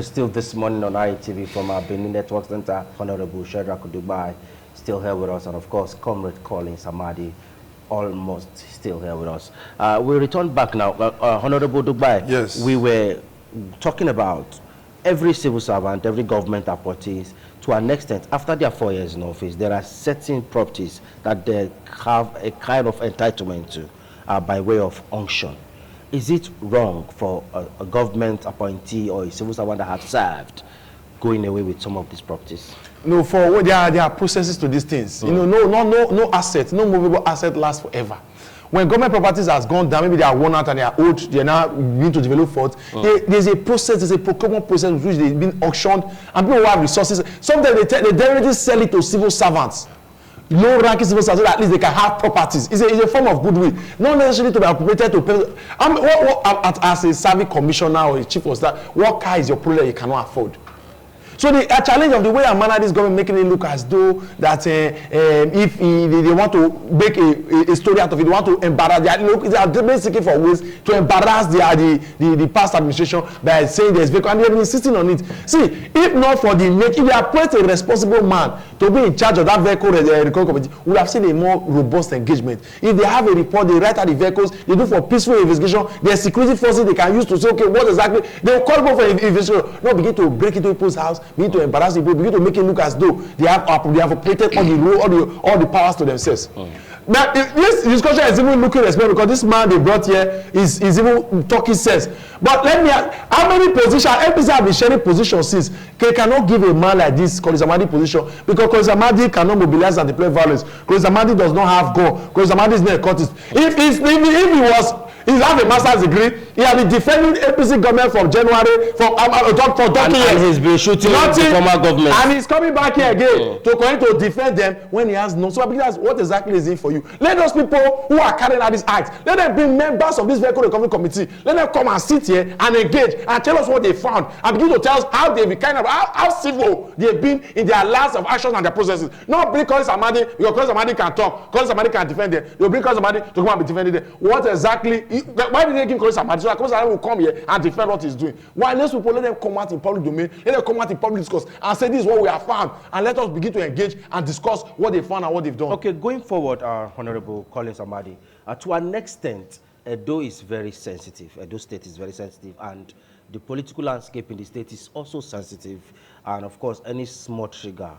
Still this morning on ITV from our Benin Network Center, Honorable Shadrach Dubai still here with us, and of course, Comrade Colin Samadi almost still here with us. We return back now. Honorable Dubai, yes, we were talking about every civil servant, every government appointees, to an extent, after their 4 years in office, there are certain properties that they have a kind of entitlement to by way of unction. Is it wrong for a government appointee or a civil servant that has served going away with some of these properties? No, for there are processes to these things. You know, no asset, no movable asset lasts forever. When government properties has gone down, maybe they are worn out and they are old, they are now need to develop for it. There's a process, there's a procurement process which they've been auctioned, and people who have resources. Sometimes they directly sell it to civil servants. Low-ranking civil servants, so that at least they can have properties. It's a form of goodwill, not necessarily to be appropriated to pay. As a service commissioner or a chief of staff, what car is your problem that you cannot afford? So the challenge of the way I manage this government, making it look as though that if they want to make a story out of it, they want to embarrass, they are basically for ways to embarrass the past administration by saying there's vehicle, and they've been insisting on it. See, if not for if they appoint a responsible man to be in charge of that vehicle recovery committee, we would have seen a more robust engagement. If they have a report, they write out the vehicles, they do for peaceful investigation, there's security forces they can use to say, okay, what exactly, they will call for investigation, not begin to break into people's house, begin to embarrass people, begin to make it look as though they have appropriated all the powers to themselves. Now, this discussion is even looking respectful because this man they brought here is even talking sense. But let me ask, how many positions, MPC have been sharing positions since? They cannot give a man like this, Colin Samadi, position because Colin Samadi cannot mobilize and deploy violence. Colin Samadi does not have gun. Colin Samadi is not a cultist. If he has a master's degree, he has been defending APC government from January for 30 years. And he's been shooting the former government. And he's coming back here again to defend them when he has no. So what exactly is in for you? Let those people who are carrying out this act, let them be members of this vehicle recovery committee. Let them come and sit here and engage and tell us what they found and begin to tell us how they've been how civil they've been in their last of actions and their processes. Not bring Colin Samadi because Colin Samadi can talk, Colin Samadi can defend them. They'll bring Colin Samadi to come and be defending them. What exactly? Why did they give Colin Samadi? So Colin Samadi will come here and defend what he's doing. Why let people let them come out in public domain, let them come out in public discourse and say this is what we have found, and let us begin to engage and discuss what they found and what they've done. Okay, going forward, Honorable Colin Samadi, to an extent, Edo is very sensitive. Edo State is very sensitive, and the political landscape in the state is also sensitive. And of course, any small trigger,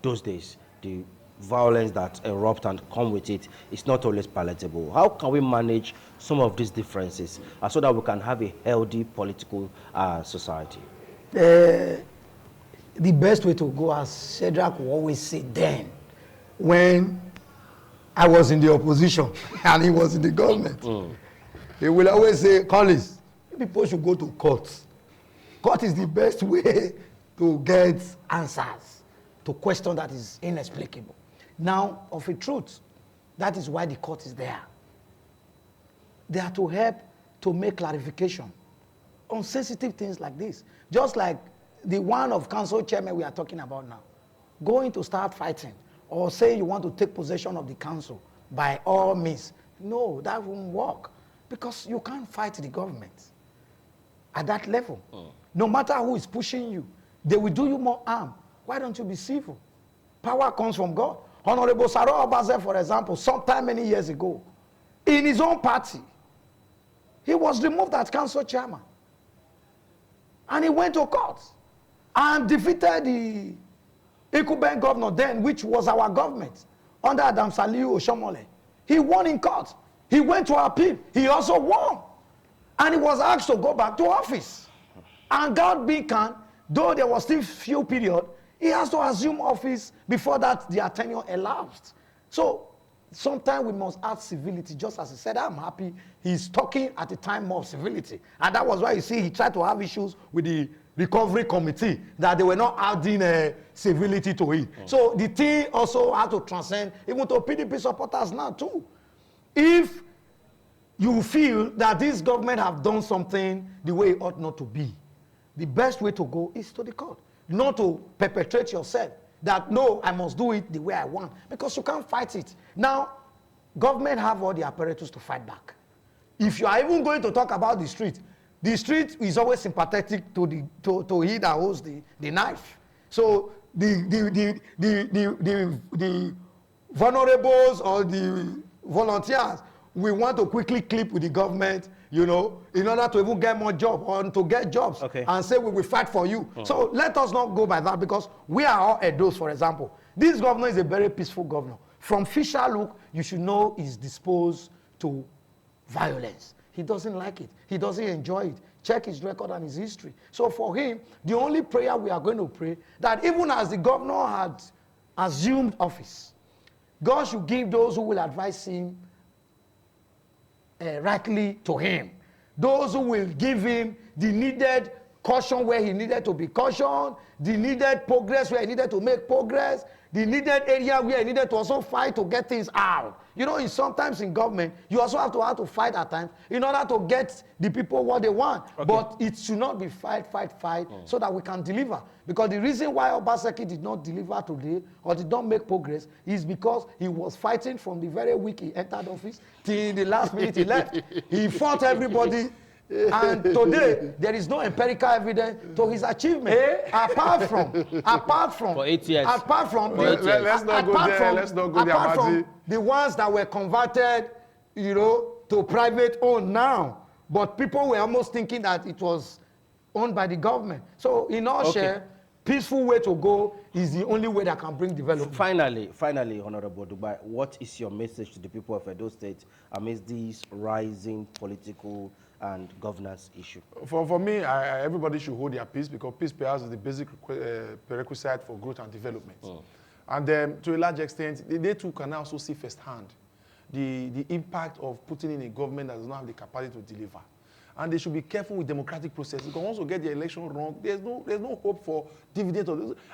those days, the violence that erupt and come with it is not always palatable. How can we manage some of these differences so that we can have a healthy political society? The best way to go, as Shadrach will always say then, when I was in the opposition and he was in the government, he will always say, Collins, people should go to court. Court is the best way to get answers to questions that is inexplicable. Now, of a truth, that is why the court is there. They are to help to make clarification on sensitive things like this. Just like the one of council chairman we are talking about now. Going to start fighting or say you want to take possession of the council by all means. No, that won't work because you can't fight the government at that level. No matter who is pushing you, they will do you more harm. Why don't you be civil? Power comes from God. Honorable Saro Obaze, for example, sometime many years ago, in his own party, he was removed as council chairman. And he went to court and defeated the incumbent governor then, which was our government, under Adam Saliu Oshomole. He won in court. He went to appeal. He also won. And he was asked to go back to office. And God being kind, though there was still few period, he has to assume office before that their tenure elapsed. So sometimes we must add civility. Just as he said, I'm happy he's talking at a time of civility. And that was why you see he tried to have issues with the recovery committee, that they were not adding civility to it. So the thing also had to transcend even to PDP supporters now too. If you feel that this government have done something the way it ought not to be, the best way to go is to the court. Not to perpetrate yourself that, no, I must do it the way I want, because you can't fight it. Now, government have all the apparatus to fight back. If you are even going to talk about the street, the street is always sympathetic to he that holds the knife. So the vulnerables or the volunteers, we want to quickly clip with the government, you know, in order to even get more jobs or to get jobs, and say we will fight for you. So let us not go by that, because we are all Edos, for example. This governor is a very peaceful governor. From official look, you should know he's disposed to violence. He doesn't like it. He doesn't enjoy it. Check his record and his history. So for him, the only prayer we are going to pray, that even as the governor had assumed office, God should give those who will advise him rightly to him. Those who will give him the needed caution where he needed to be cautioned, the needed progress where he needed to make progress, the needed area where he needed to also fight to get things out. You know, sometimes in government, you also have to fight at times in order to get the people what they want. But it should not be fight, so that we can deliver. Because the reason why Obaseki did not deliver today or did not make progress is because he was fighting from the very week he entered office till the last minute he left. He fought everybody. And today there is no empirical evidence to his achievement, apart from for 8 years. apart from let's not go there. Let's not go there, apart from the ones that were converted, you know, to private owned now. But people were almost thinking that it was owned by the government. So in all share, peaceful way to go is the only way that can bring development. Finally, Honorable Dubai, what is your message to the people of Edo State amidst these rising political and governance issue? For me, everybody should hold their peace, because peace perhaps is the basic prerequisite for growth and development. And to a large extent, they too can also see firsthand the impact of putting in a government that does not have the capacity to deliver. And they should be careful with democratic processes, because once you get the election wrong, there's no hope for dividends.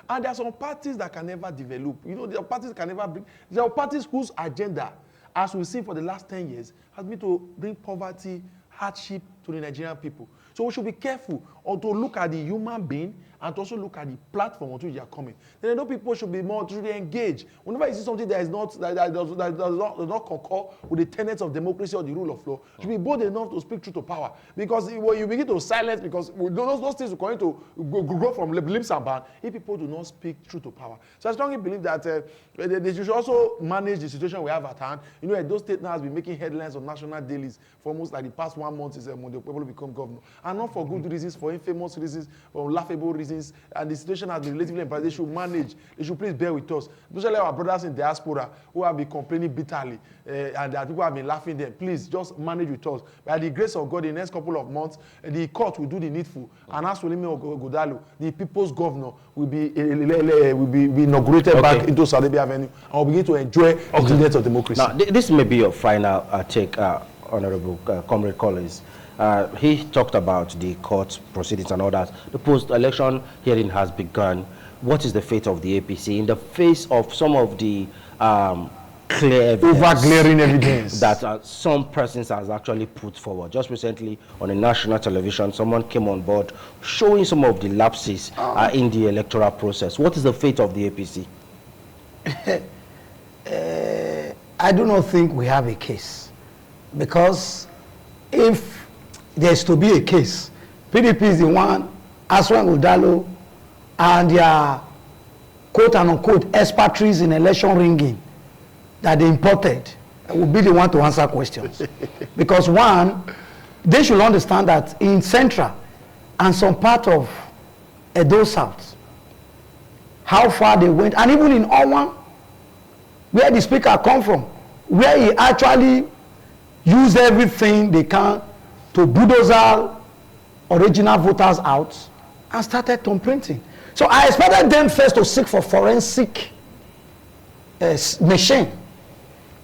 And there are some parties that can never develop. You know, there are parties can never bring. There are parties whose agenda, as we see for the last 10 years, has been to bring poverty, hardship to the Nigerian people. So we should be careful or to look at the human being and to also look at the platform on which they are coming. Then I know people should be more truly engaged. Whenever you see something that is not that does not concur with the tenets of democracy or the rule of law, you should be bold enough to speak truth to power. Because when you begin to silence, because those things are going to grow from lips and ban if people do not speak truth to power. So I strongly believe that they should also manage the situation we have at hand. You know, Edo State now has been making headlines on national dailies for almost like the past 1 month since when the people become governor. And not for good reasons, for infamous reasons, for laughable reasons. And the situation has been relatively embarrassing. They should manage. They should please bear with us. Especially our brothers in diaspora who have been complaining bitterly and that people have been laughing them. Please just manage with us. By the grace of God, in the next couple of months, the court will do the needful. And as Solimi Godalo, the people's governor, will be inaugurated back into Saudi Avenue and will begin to enjoy the dividends of democracy. Now, this may be your final take, Honorable Comrade Collins. He talked about the court proceedings and all that. The post-election hearing has begun. What is the fate of the APC in the face of some of the clear evidence, over-glaring evidence that some persons has actually put forward? Just recently on a national television, someone came on board showing some of the lapses in the electoral process. What is the fate of the APC? I do not think we have a case, because if there's to be a case, PDP is the one, Aswan Udalo, and their quote and unquote expertise in election ringing that they imported will be the one to answer questions. Because one, they should understand that in Central and some part of Edo South, how far they went, and even in Owan, where the speaker come from, where he actually used everything they can to bulldoze original voters out and started thumbprinting. So I expected them first to seek for forensic machine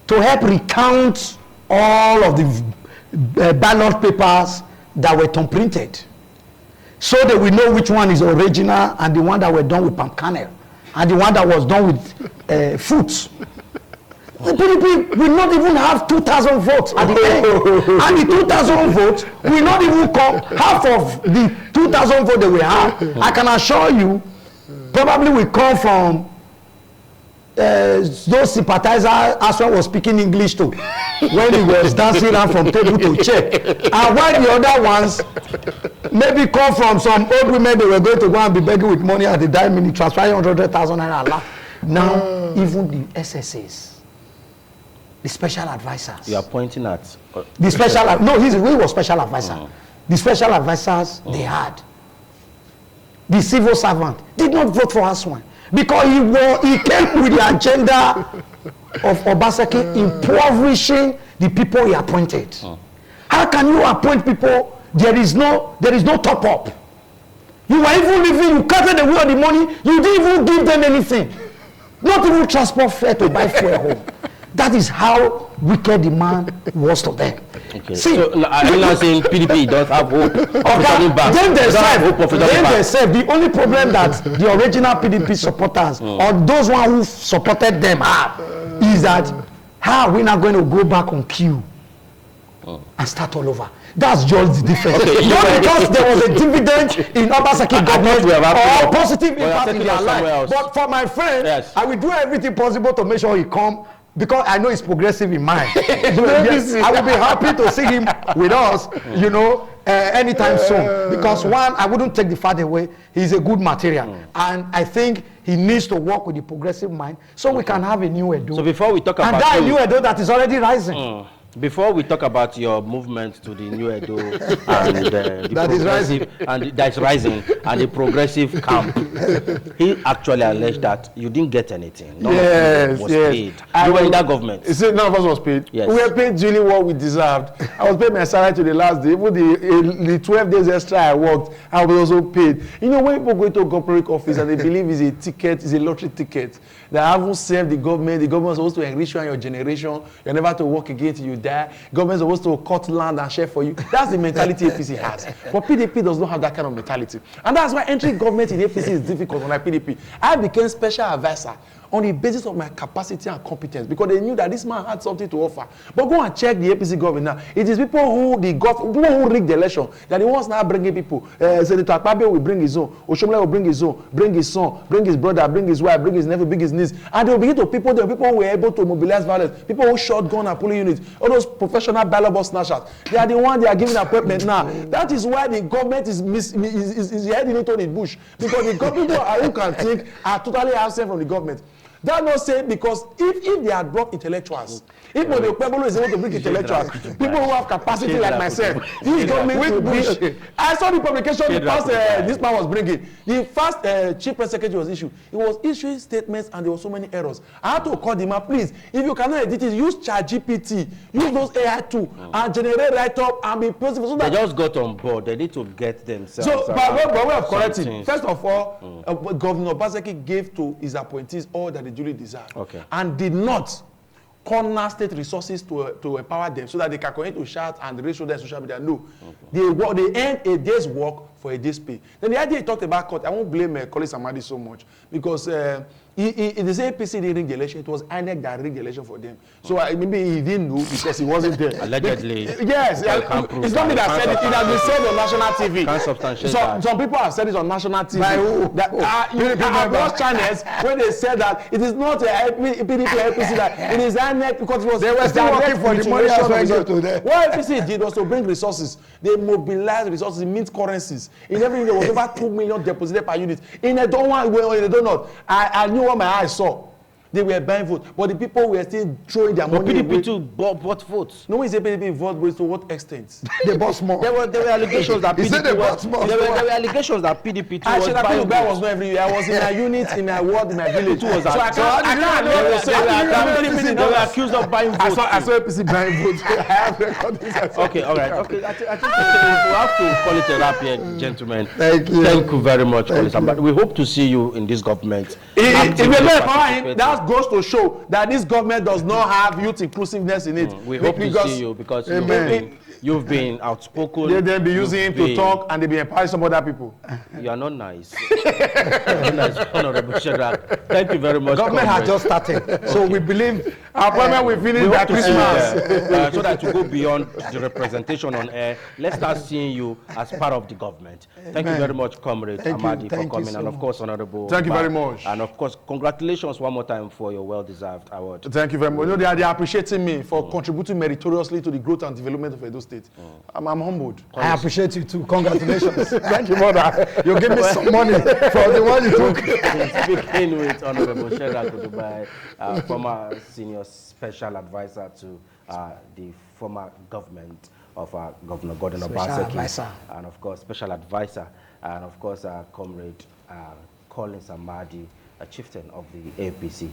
to help recount all of the ballot papers that were thumbprinted, so that we know which one is original and the one that were done with palm kernel and the one that was done with fruits. The PDP will not even have 2,000 votes at the end. And the 2,000 votes will not even come. Half of the 2,000 votes they will have, I can assure you, probably will come from those sympathizers Aswan was speaking English to when he was dancing around from table to chair, and while the other ones maybe come from some old women, they were going to go and be begging with money at the dime minute, transferring 100,000 naira. Now even the SSAs, the special advisors, you are pointing at the special no, he was special advisor. The special advisors they had, the civil servant did not vote for Aswan because he came with the agenda of Obaseki impoverishing the people he appointed. How can you appoint people? There is no top up. You were even living, you counted away all the money, you didn't even give them anything. Not even transport fare to buy fuel home. That is how wicked the man was to them. Okay. See, so I'm not saying PDP does have hope of returning back. They said the only problem that the original PDP supporters or those one who supported them have is that how are we not going to go back on queue and start all over? That's just the difference. Okay, not because there was a dividend in Obaseki government or positive impact in their life. But for my friend, yes, I will do everything possible to make sure he come, because I know he's progressive in mind. Yes, I will be happy to see him with us, you know, anytime soon. Because one, I wouldn't take the fact away. He's a good material. And I think he needs to work with the progressive mind so we can have a new Edo. So before we talk about that new Edo that is already rising. Before we talk about your movement to the new Edo and that is rising and that's rising and the progressive camp, he actually alleged that you didn't get anything. None of you was paid. You were in that government. None of us was paid. Yes. We were paid duly what we deserved. I was paid my salary to the last day. Even the 12 days extra I worked, I was also paid. You know, when people go to a corporate office and they believe it's a ticket, it's a lottery ticket, they haven't served the government is supposed to enrich you and your generation. You're never to work again till you die. Government is supposed to cut land and share for you. That's the mentality APC has. But PDP does not have that kind of mentality. And that's why entering government in APC is difficult on PDP. I became special advisor on the basis of my capacity and competence because they knew that this man had something to offer. But go and check the APC government now. It is people who rigged the election that the ones now bringing people. Senator Akpabio will bring his own. Oshomole will bring his own. Bring his son. Bring his brother. Bring his wife. Bring his nephew. Bring his niece. And they will begin to people. There are people who were able to mobilize violence. People who shot gun and polling units. All those professional ballot box snatchers. They are the ones they are giving appointment now. That is why the government is heading into the bush because the government who can think are totally absent from the government. That not saying because if they had brought intellectuals, if the people is able to bring intellectuals, people who have capacity like myself, this government will be. I saw the publication the first this man was bringing. The first chief press secretary was issued. He was issuing statements and there were so many errors. I had to call the man, please, if you cannot edit it, use ChatGPT, use those AI tools and generate write-up and be positive. So they just got on board. They need to get themselves. So, by way of correcting, first of all, Governor Obaseki gave to his appointees all that they duly deserve, and did not corner state resources to empower them so that they can continue to shout and ratio their social media. No, they earn a day's work for a day's pay. Then the idea he talked about court, I won't blame Collins Amadi so much because it is APC didn't rig the election. It was INEC that rigged the election for them. So maybe he didn't know because he wasn't there. Allegedly. Yes, it's not me that said it. It has been said on national TV. Can't substantiate some people have said it on national TV. By who? I've watched channels when they said that it is not a PDP APC that it is INEC because it was. They were still working for the money to them. What APC did was to bring resources. They mobilized resources in mint currencies. In everything there was over 2 million deposited per unit. In a donut, I knew what my eyes saw. They were buying votes, but the people were still throwing their money. PDP too bought votes. No one said PDP vote, but to what extent? They bought more. There were allegations that PDP was. There were allegations that PDP too was buying votes. Was not everywhere. I was in my unit, in my ward, in my village. Too was that. So I can't know. They were accused of buying votes. I saw APC buying votes. I have recorded. Okay, all right. Okay, I think we have to call it a wrap here, gentlemen. Thank you. Thank you very much, But we hope to see you in this government. If you let fine, that goes to show that this government does not have youth inclusiveness in it. We hope to see you because You've been outspoken. They then be using him to talk, and they be empowering some other people. You are not nice. Honorable Shedrack. Thank you very much. Government has just started, so we believe Our appointment will finish by Christmas. So that to go beyond the representation on air, let's start seeing you as part of the government. Thank you very much, Comrade Amadi, for coming, so and of course, Honorable. Thank you very much. And of course, congratulations one more time for your well-deserved award. Thank you very much. You know, they are appreciating me for contributing meritoriously to the growth and development of Edo State. I'm humbled. I appreciate you too. Congratulations. Thank you, mother. You give me some money for the one you took. Speaking with Honorable Shedrack Odubai, former senior special advisor to the former government of Governor Gordon Obaseki, and of course special advisor, and of course Comrade Collins Amadi, a chieftain of the APC.